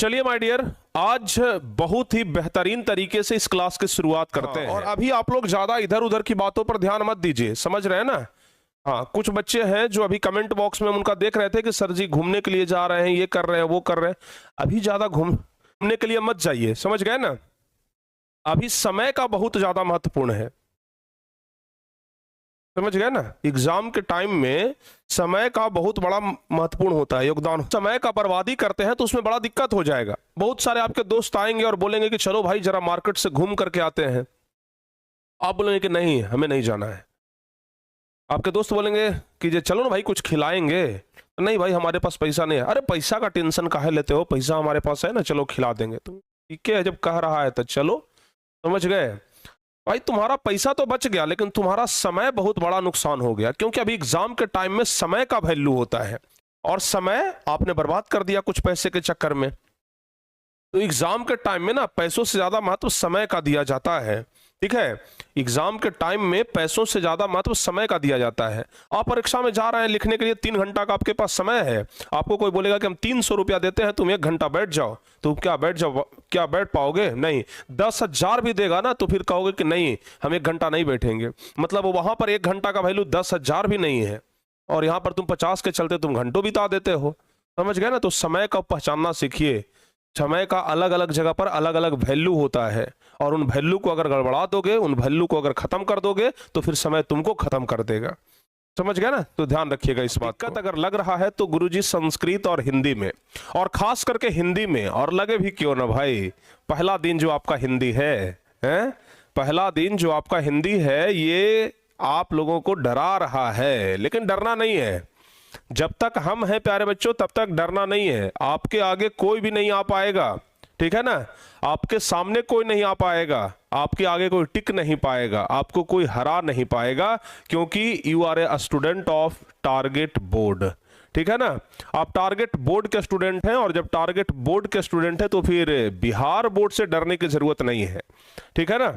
चलिए my dear, आज बहुत ही बेहतरीन तरीके से इस क्लास की शुरुआत करते हैं। और अभी आप लोग ज्यादा इधर उधर की बातों पर ध्यान मत दीजिए, समझ रहे हैं ना। हाँ, कुछ बच्चे हैं जो अभी कमेंट बॉक्स में उनका देख रहे थे कि सर जी घूमने के लिए जा रहे हैं, ये कर रहे हैं, वो कर रहे हैं। अभी ज्यादा घूमने के लिए मत जाइए, समझ गए ना। अभी समय का बहुत ज्यादा महत्वपूर्ण है, समझ गए ना। एग्जाम के टाइम में समय का बहुत बड़ा महत्वपूर्ण होता है योगदान। समय का बर्बादी करते हैं तो उसमें बड़ा दिक्कत हो जाएगा। बहुत सारे आपके दोस्त आएंगे और बोलेंगे कि चलो भाई जरा मार्केट से घूम करके आते हैं। आप बोलेंगे कि नहीं, हमें नहीं जाना है। आपके दोस्त बोलेंगे कि चलो ना भाई कुछ खिलाएंगे। नहीं भाई, हमारे पास पैसा नहीं है। अरे पैसा का टेंशन काहे लेते हो, पैसा हमारे पास है ना, चलो खिला देंगे। तुम ठीक है, जब कह रहा है तो चलो, समझ गए भाई। तुम्हारा पैसा तो बच गया, लेकिन तुम्हारा समय बहुत बड़ा नुकसान हो गया, क्योंकि अभी एग्जाम के टाइम में समय का वैल्यू होता है और समय आपने बर्बाद कर दिया कुछ पैसे के चक्कर में। तो एग्जाम के टाइम में ना पैसों से ज्यादा महत्व समय का दिया जाता है, ठीक है। एग्जाम के टाइम में पैसों से ज्यादा महत्व समय का दिया जाता है। आप परीक्षा में जा रहे हैं लिखने के लिए, 3 घंटा का आपके पास समय है। आपको कोई बोलेगा कि हम 300 रुपया देते हैं, तुम 1 घंटा बैठ जाओ, तो क्या बैठ पाओगे? नहीं। 10,000 भी देगा ना तो फिर कहोगे कि नहीं, हम 1 घंटा नहीं बैठेंगे। मतलब वहां पर 1 घंटा का वैल्यू 10,000 भी नहीं है, और यहां पर तुम 50 के चलते तुम घंटों बिता देते हो, समझ गए ना। तो समय का पहचानना सीखिए। समय का अलग अलग जगह पर अलग अलग वैल्यू होता है, और उन वैल्यू को अगर गड़बड़ा दोगे, उन वैल्यू को अगर खत्म कर दोगे, तो फिर समय तुमको खत्म कर देगा, समझ गए ना। तो ध्यान रखिएगा इस बात का। अगर लग रहा है तो गुरुजी संस्कृत और हिंदी में, और खास करके हिंदी में, और लगे भी क्यों ना भाई, पहला दिन जो आपका हिंदी है, पहला दिन जो आपका हिंदी है, ये आप लोगों को डरा रहा है, लेकिन डरना नहीं है। जब तक हम हैं प्यारे बच्चों, तब तक डरना नहीं है। आपके आगे कोई भी नहीं आ पाएगा, ठीक है ना। आपके सामने कोई नहीं आ पाएगा, आपके आगे कोई टिक नहीं पाएगा, आपको कोई हरा नहीं पाएगा, क्योंकि you are a student of target board, ठीक है ना। आप टारगेट बोर्ड के स्टूडेंट हैं, और जब टारगेट बोर्ड के स्टूडेंट हैं तो फिर बिहार बोर्ड से डरने की जरूरत नहीं है, ठीक है ना।